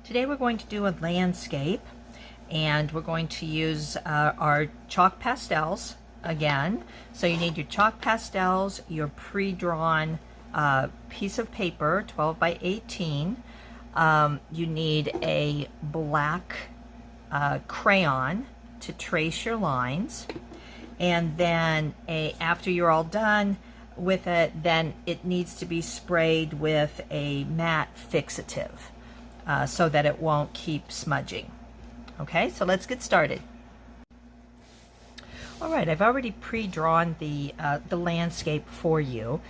Today we're going to do a landscape, and we're going to use our chalk pastels again. So you need your chalk pastels, your pre-drawn piece of paper, 12 by 18. You need a black crayon to trace your lines, and then after you're all done with it, then it needs to be sprayed with a matte fixative so that it won't keep smudging. Okay, so let's get started. All right, I've already pre-drawn the landscape for you.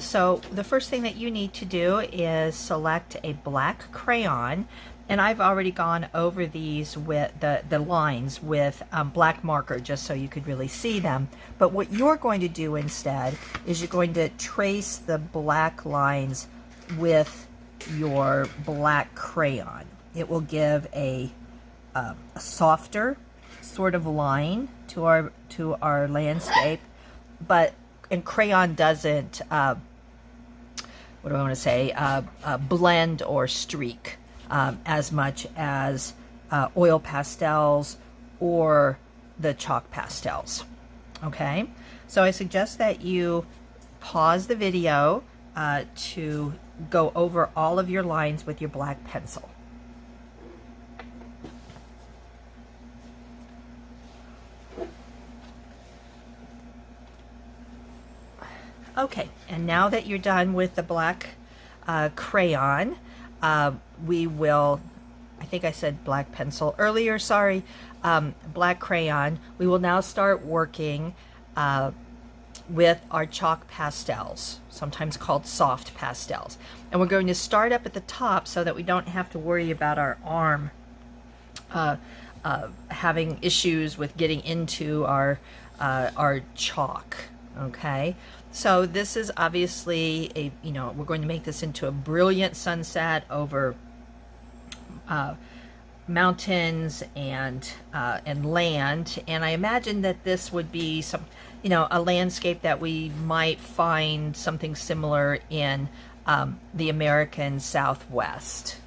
So the first thing that you need to do is select a black crayon, and I've already gone over these with the lines with black marker just so you could really see them. But what you're going to do instead is you're going to trace the black lines with your black crayon. It will give a softer sort of line to our landscape, and crayon doesn't what do I want to say blend or streak as much as oil pastels or the chalk pastels. Okay, so I suggest that you pause the video to go over all of your lines with your black pencil. Okay, and now that you're done with the black crayon, we will, I think I said black pencil earlier, sorry, black crayon. We will now start working with our chalk pastels, sometimes called soft pastels. And we're going to start up at the top so that we don't have to worry about our arm having issues with getting into our chalk. Okay, so this is obviously we're going to make this into a brilliant sunset over mountains and land, and I imagine that this would be some a landscape that we might find something similar in the American Southwest.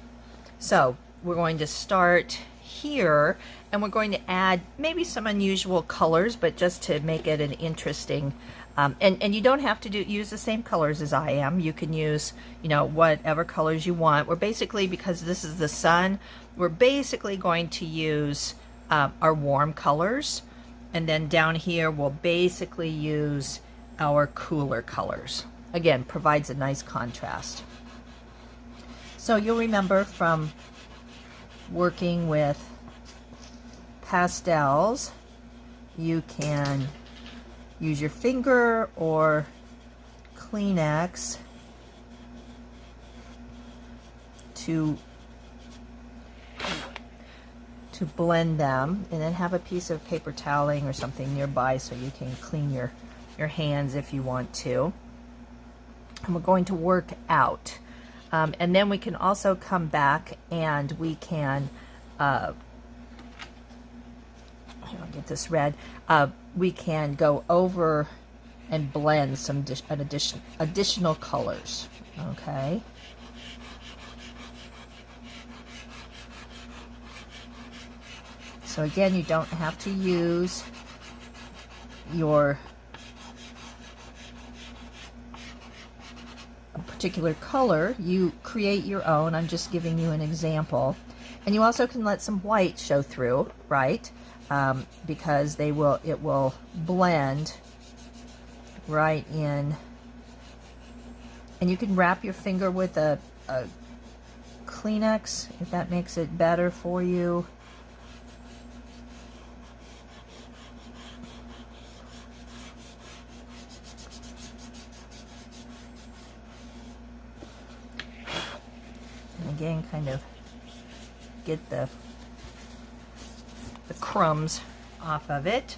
So we're going to start here, and we're going to add maybe some unusual colors, but just to make it an interesting and you don't have to use the same colors as I am. You can use whatever colors you want. We're basically, because this is the sun, we're basically going to use our warm colors, and then down here we'll basically use our cooler colors. Again, provides a nice contrast. So you'll remember from working with pastels, you can use your finger or Kleenex to blend them, and then have a piece of paper toweling or something nearby so you can clean your hands if you want to. And we're going to work out, and then we can also come back and we can I'll get this red. We can go over and blend some additional colors. Okay. So again, you don't have to use your particular color. You create your own. I'm just giving you an example. And you also can let some white show through, right? Because it will blend right in. And you can wrap your finger with a Kleenex if that makes it better for you. And again, kind of get the crumbs off of it.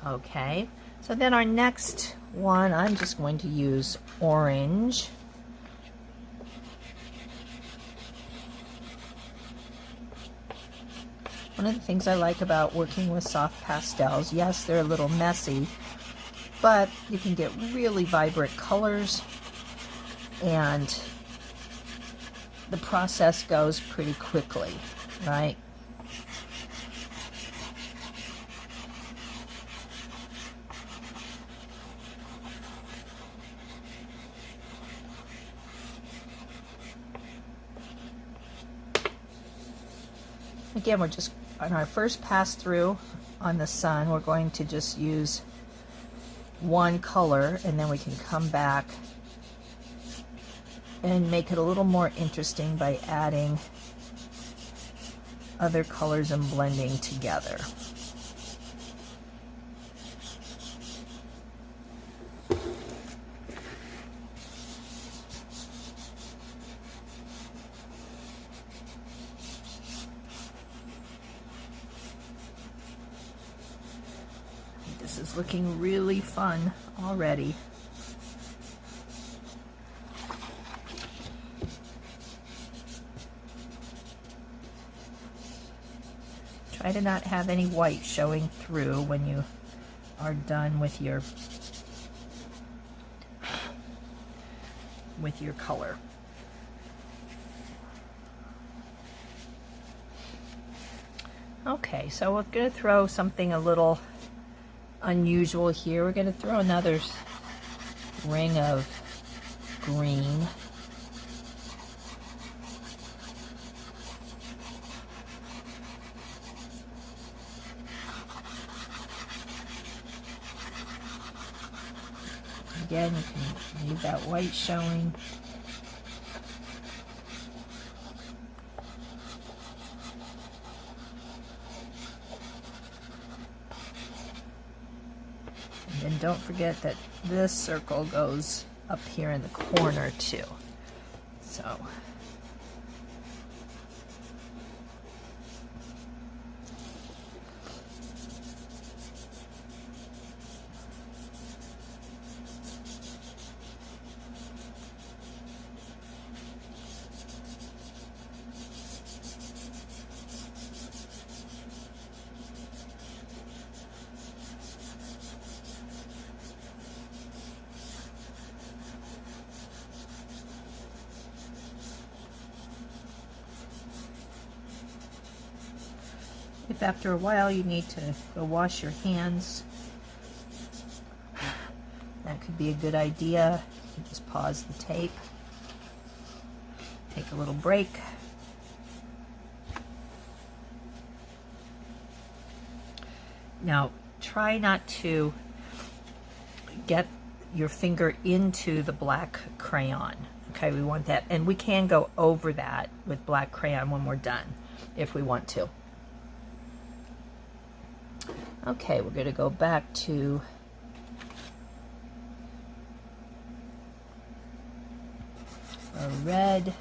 Okay, so then our next one, I'm just going to use orange. One of the things I like about working with soft pastels, yes, they're a little messy, but you can get really vibrant colors and the process goes pretty quickly, right? Again, we're just on our first pass through on the sun, we're going to just use one color, and then we can come back and make it a little more interesting by adding other colors and blending together. This is looking really fun already. Try to not have any white showing through when you are done with your color. Okay, so we're going to throw something a little unusual here. We're going to throw another ring of green. Again, you can leave that white showing. And then don't forget that this circle goes up here in the corner too. So if after a while you need to go wash your hands, that could be a good idea. You just pause the tape, take a little break. Now, try not to get your finger into the black crayon. Okay, we want that, and we can go over that with black crayon when we're done, if we want to. Okay, we're going to go back to a red.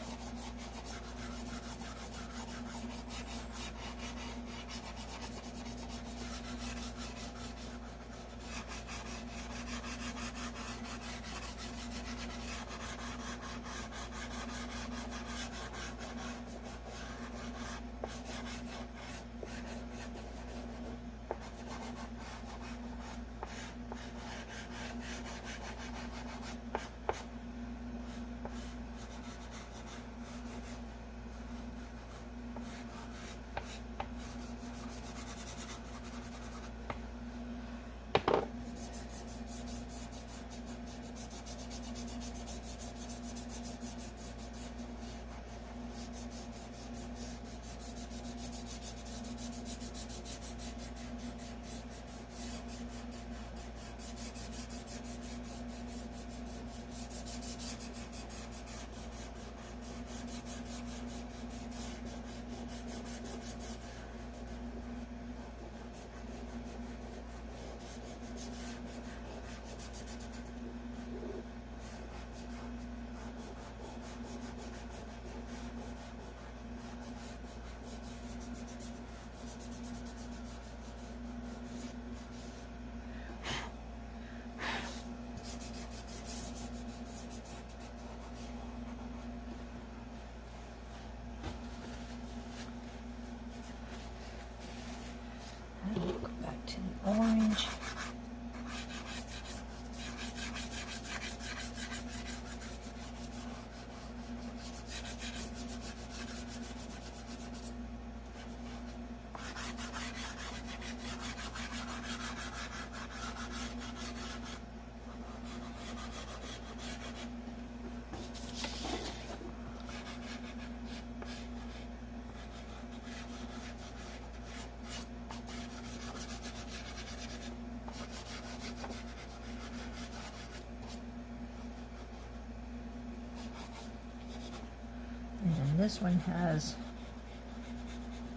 this one has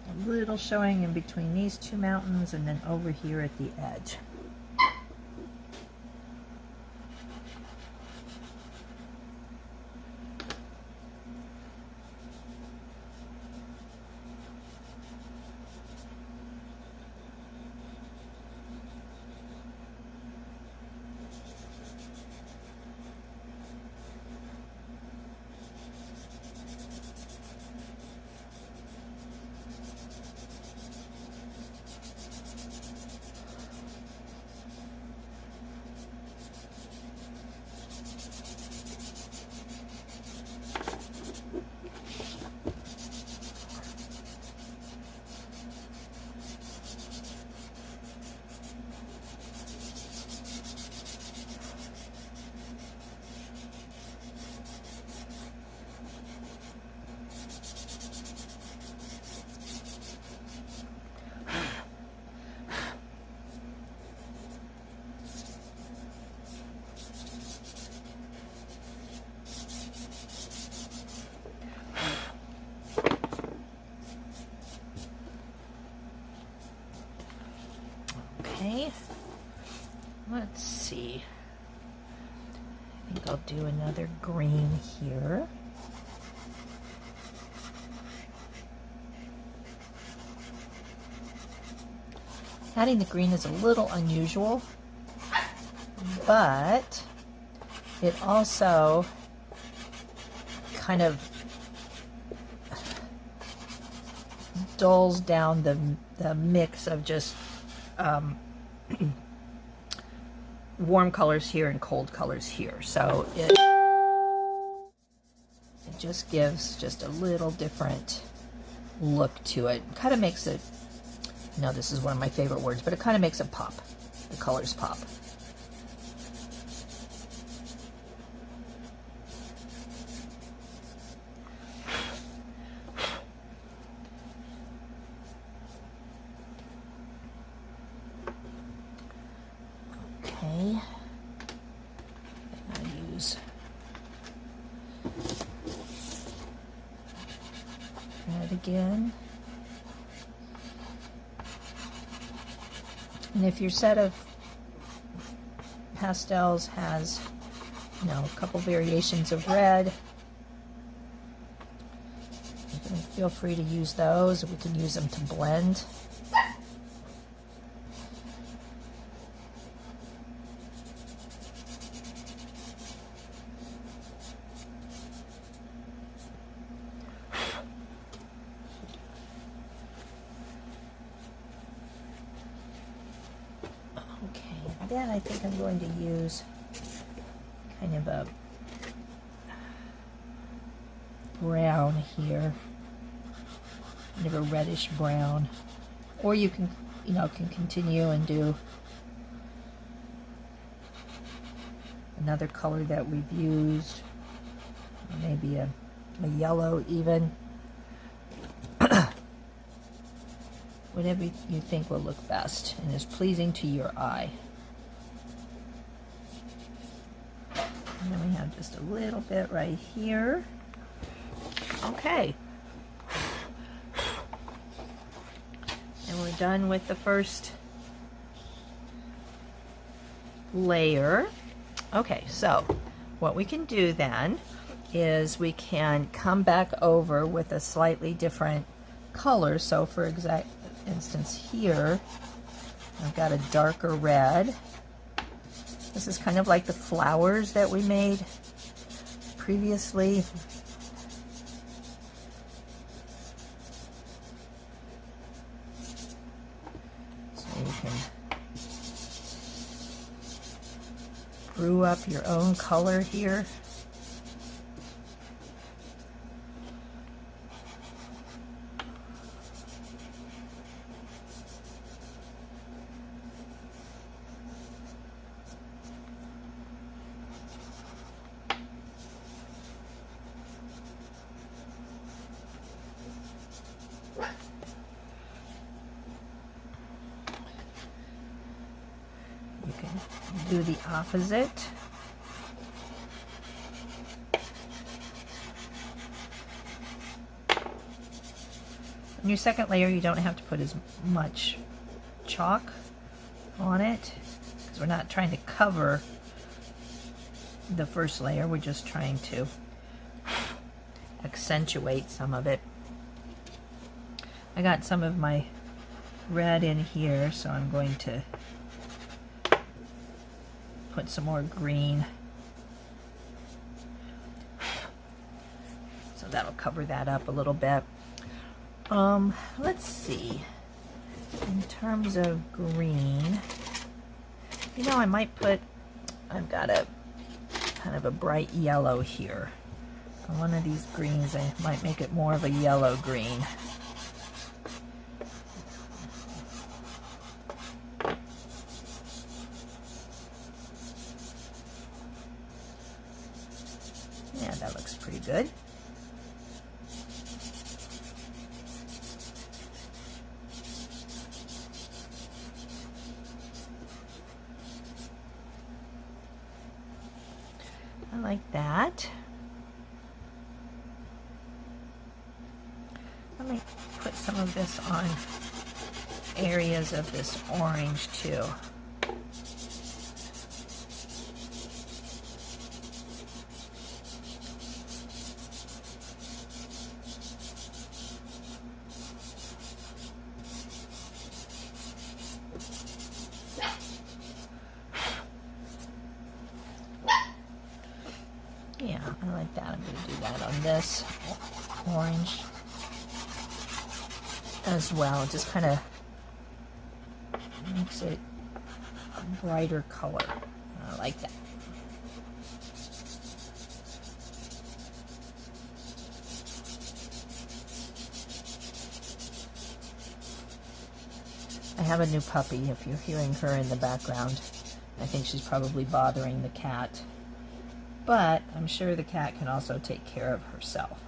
a little showing in between these two mountains and then over here at the edge. Okay, let's see. I think I'll do another green here. Adding the green is a little unusual, but it also kind of dulls down the mix of just warm colors here and cold colors here. So it just gives just a little different look to it. Kind of makes it, no, this is one of my favorite words, but it kind of makes it pop. The colors pop. Okay, and I use red again. And if your set of pastels has, you know, a couple variations of red, you can feel free to use those. We can use them to blend. Then I think I'm going to use kind of a brown here, kind of a reddish brown, or you can, you know, can continue and do another color that we've used, maybe a yellow even. Whatever you think will look best and is pleasing to your eye. And then we have just a little bit right here. Okay. And we're done with the first layer. Okay, so what we can do then is we can come back over with a slightly different color. So for instance here, I've got a darker red. This is kind of like the flowers that we made previously. So you can brew up your own color here. You can do the opposite. In your second layer, you don't have to put as much chalk on it because we're not trying to cover the first layer. We're just trying to accentuate some of it. I got some of my red in here, so I'm going to put some more green. So that'll cover that up a little bit. Let's see. In terms of green, you know, I might put, I've got a kind of a bright yellow here. On one of these greens, I might make it more of a yellow green. Yeah, that looks pretty good. I like that. Let me put some of this on areas of this orange too. Yeah, I like that. I'm going to do that on this orange as well. It just kind of makes it a brighter color. I like that. I have a new puppy, if you're hearing her in the background. I think she's probably bothering the cat. But I'm sure the cat can also take care of herself.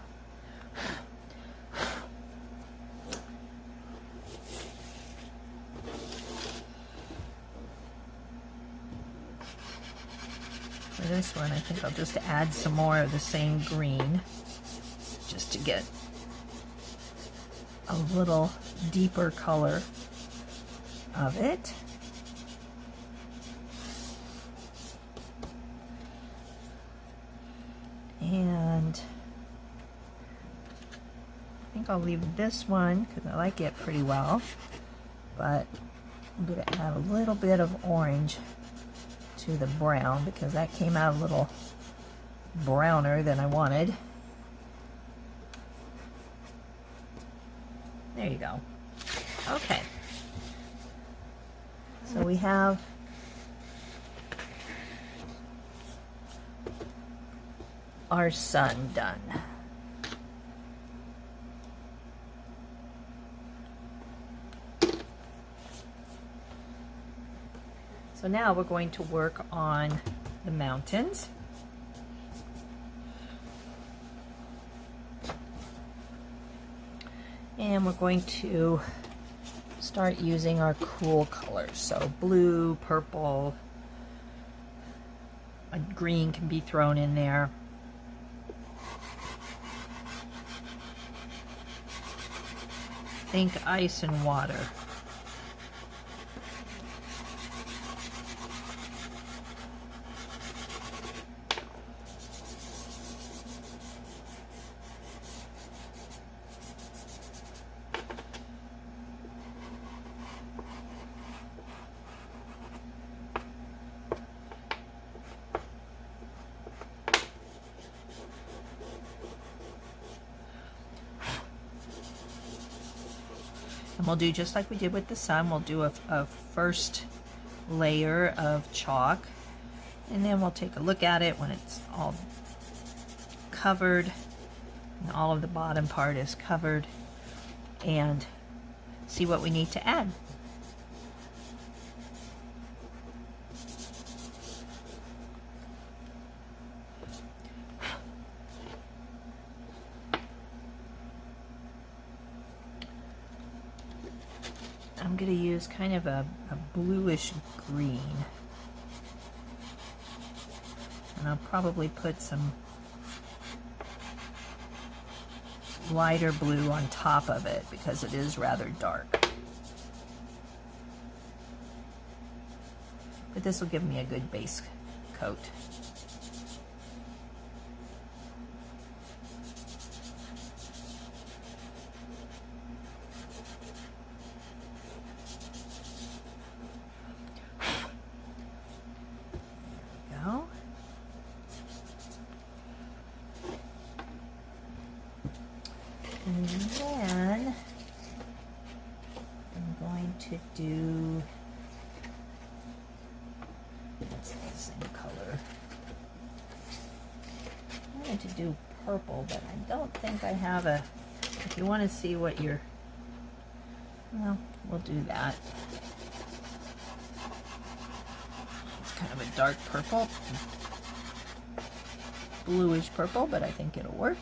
For this one, I think I'll just add some more of the same green, just to get a little deeper color of it. And I think I'll leave this one because I like it pretty well, but I'm going to add a little bit of orange to the brown because that came out a little browner than I wanted. There you go. Okay. So we have our sun done. So now we're going to work on the mountains. And we're going to start using our cool colors. So blue, purple, a green can be thrown in there. Think ice and water. And we'll do just like we did with the sun. We'll do a first layer of chalk, and then we'll take a look at it when it's all covered and all of the bottom part is covered, and see what we need to add. I'm going to use kind of a bluish green, and I'll probably put some lighter blue on top of it because it is rather dark. But this will give me a good base coat. There we go. And then I'm going to do, that's the same color. I'm going to do purple, but I don't think I have a, if you want to see what you're, well, we'll do that. It's kind of a dark purple, bluish purple, but I think it'll work.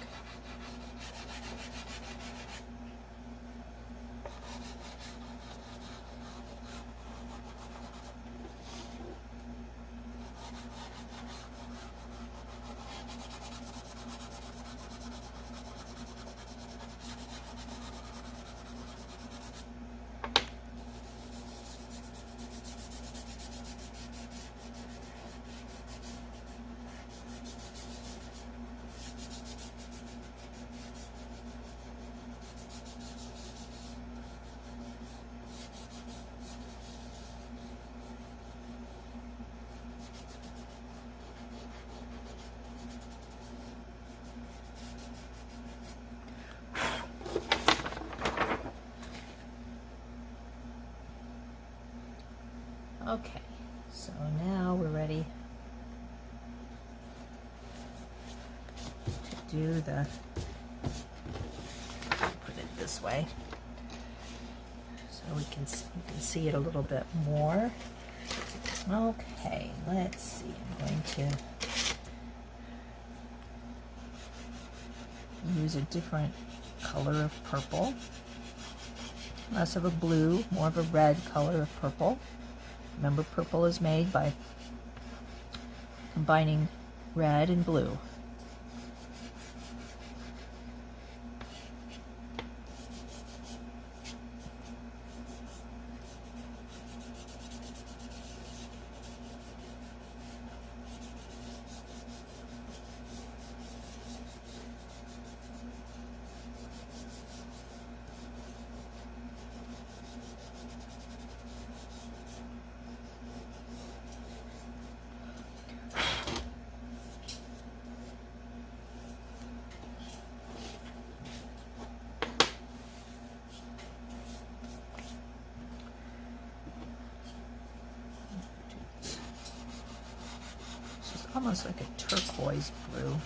Okay, so now we're ready to do the, put it this way so we can see it a little bit more. Okay, let's see, I'm going to use a different color of purple, less of a blue, more of a red color of purple. Remember, purple is made by combining red and blue. Almost like a turquoise blue.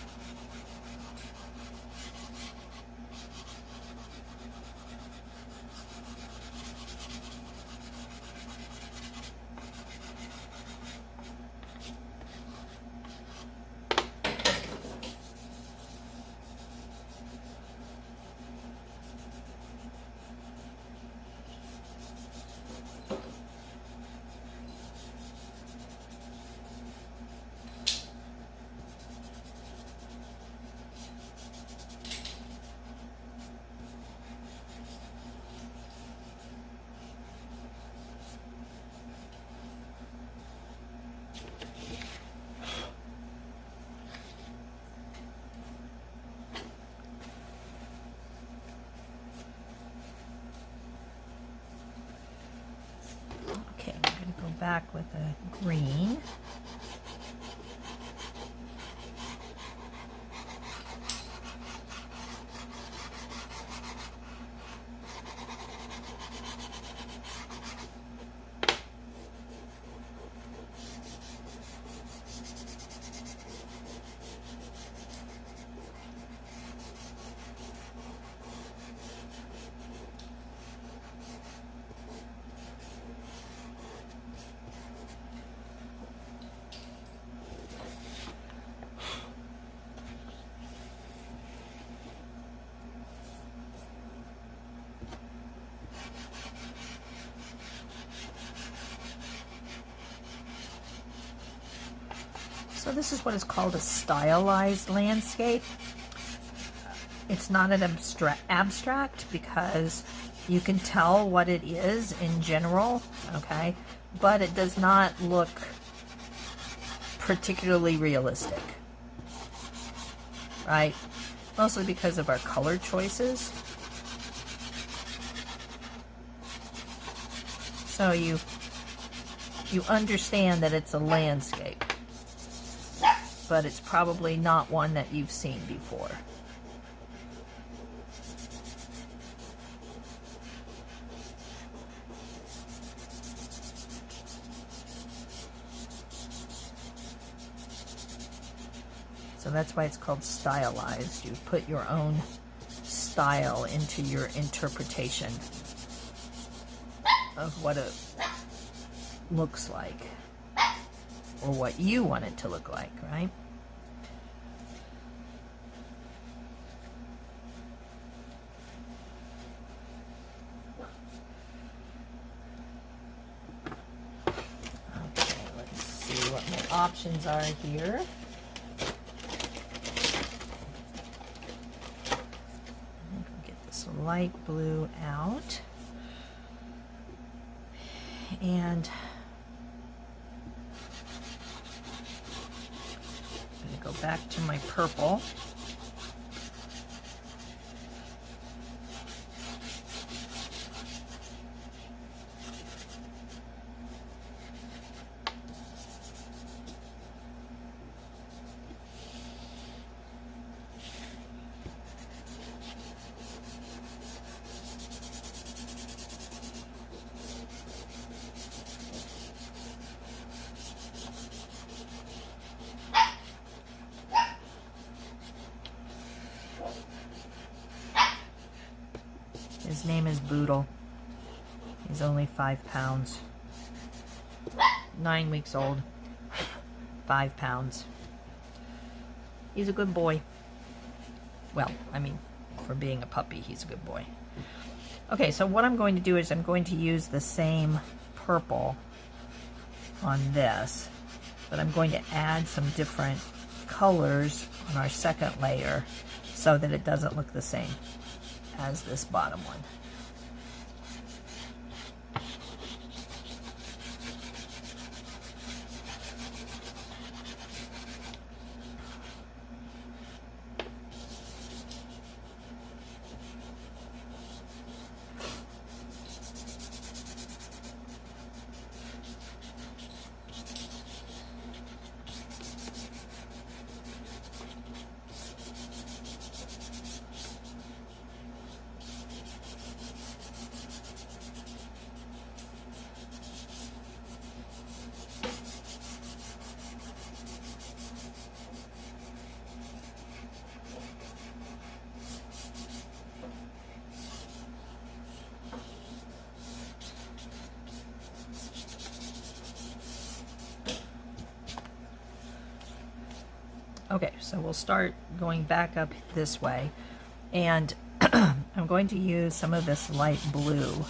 Okay, I'm going to go back with a green. So this is what is called a stylized landscape. It's not an abstract because you can tell what it is in general, okay? But it does not look particularly realistic, right? Mostly because of our color choices. So you understand that it's a landscape, but it's probably not one that you've seen before. So that's why it's called stylized. You put your own style into your interpretation of what it looks like, or what you want it to look like, right? Okay, let's see what my options are here. Light blue out, and I'm going to go back to my purple. His name is Boodle. He's only 5 pounds. 9 weeks old. 5 pounds. He's a good boy. Well, I mean, for being a puppy, he's a good boy. Okay, so what I'm going to do is I'm going to use the same purple on this, but I'm going to add some different colors on our second layer so that it doesn't look the same as this bottom one. Okay, so we'll start going back up this way, and I'm going to use some of this light blue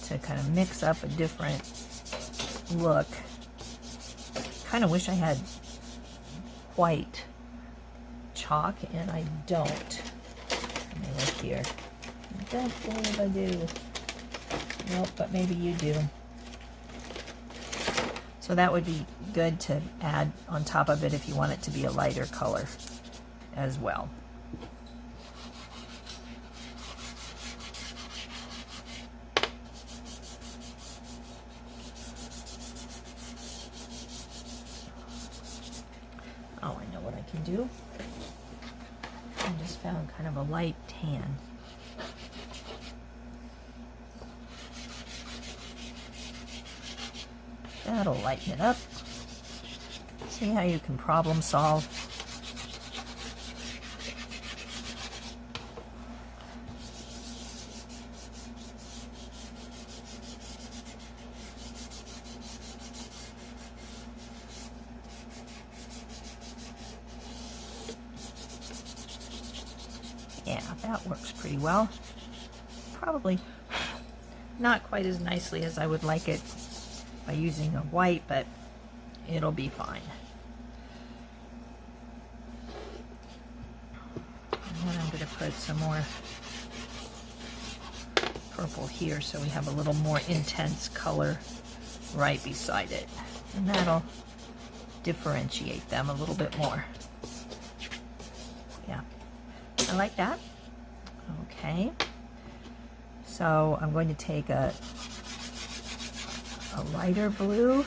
to kind of mix up a different look. Kind of wish I had white chalk, and I don't. Let me look here. I don't believe I do. Nope, but maybe you do. So that would be good to add on top of it if you want it to be a lighter color as well. Oh, I know what I can do. I just found kind of a light tan. That'll lighten it up. See how you can problem solve? Yeah, that works pretty well. Probably not quite as nicely as I would like it by using a white, but it'll be fine. And I'm going to put some more purple here so we have a little more intense color right beside it. And that'll differentiate them a little bit more. Yeah, I like that. Okay. So I'm going to take a lighter blue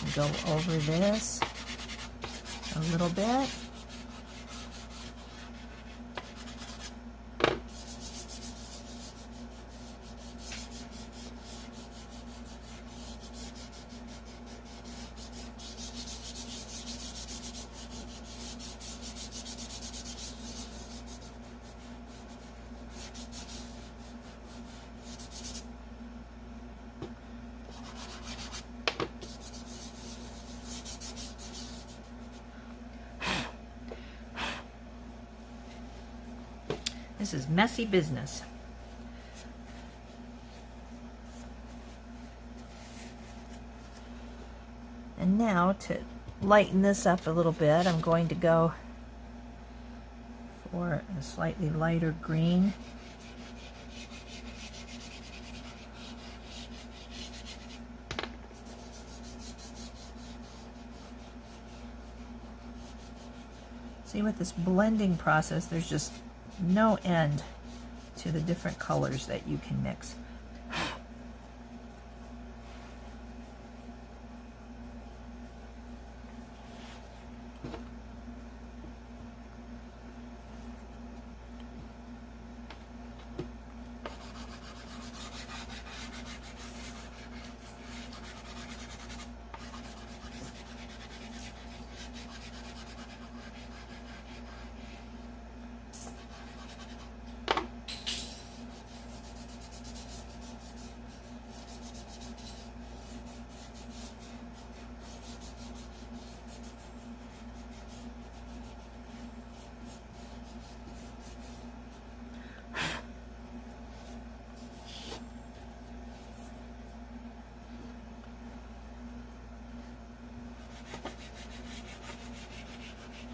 and go over this a little bit. This is messy business. And now to lighten this up a little bit, I'm going to go for a slightly lighter green. See, with this blending process, there's just no end to the different colors that you can mix.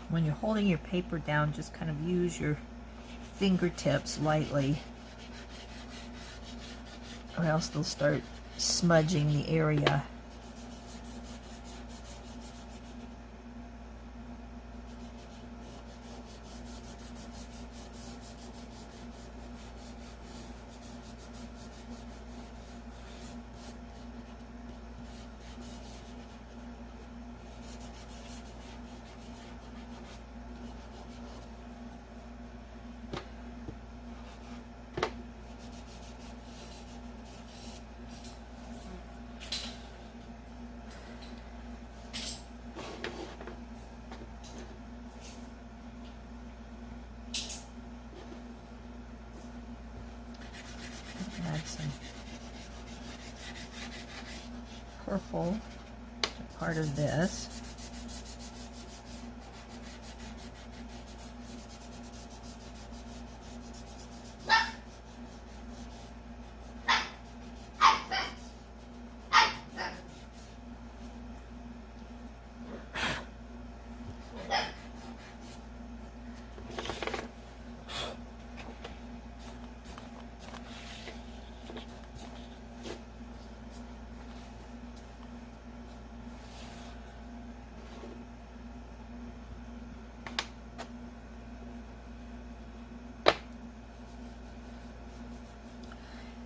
When you're holding your paper down, just kind of use your fingertips lightly, or else they'll start smudging the area. Add some purple to part of this.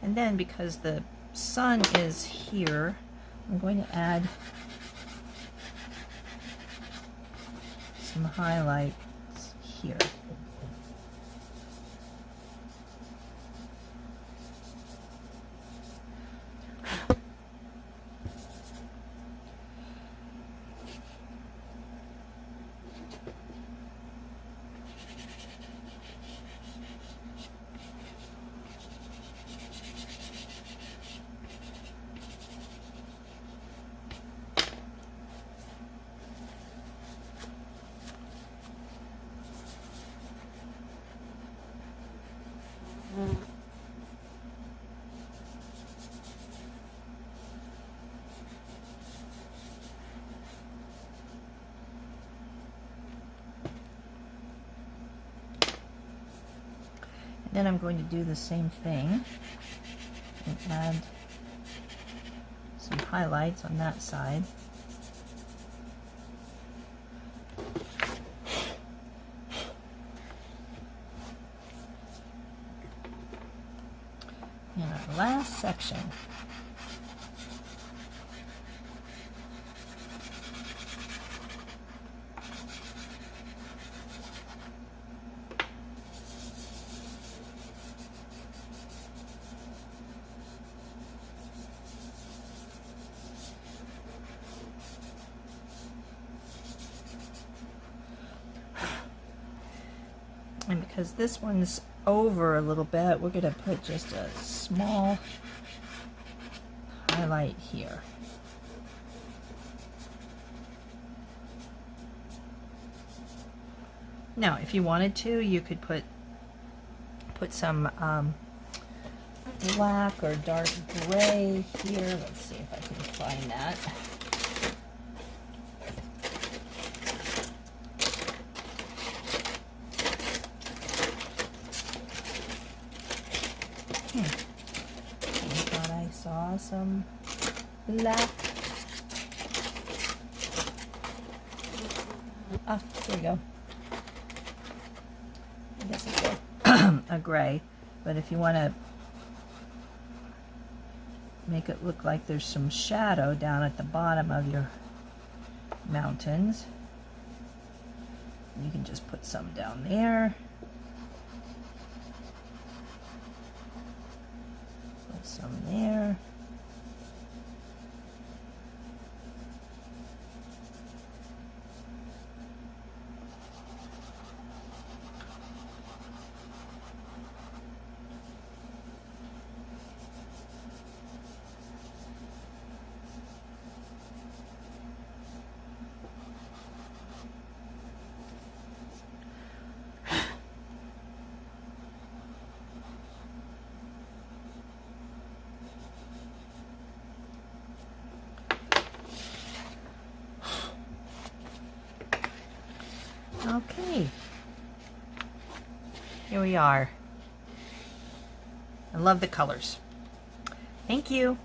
And then, because the sun is here, I'm going to add some highlights here. Then I'm going to do the same thing and add some highlights on that side. And our last section. And because this one's over a little bit, we're going to put just a small highlight here. Now, if you wanted to, you could put some black or dark gray here. Let's see if I can find that. I thought I saw some black. Ah, there we go. I guess it's a gray, but if you want to make it look like there's some shadow down at the bottom of your mountains, you can just put some down there. Put some there. Okay, here we are. I love the colors. Thank you.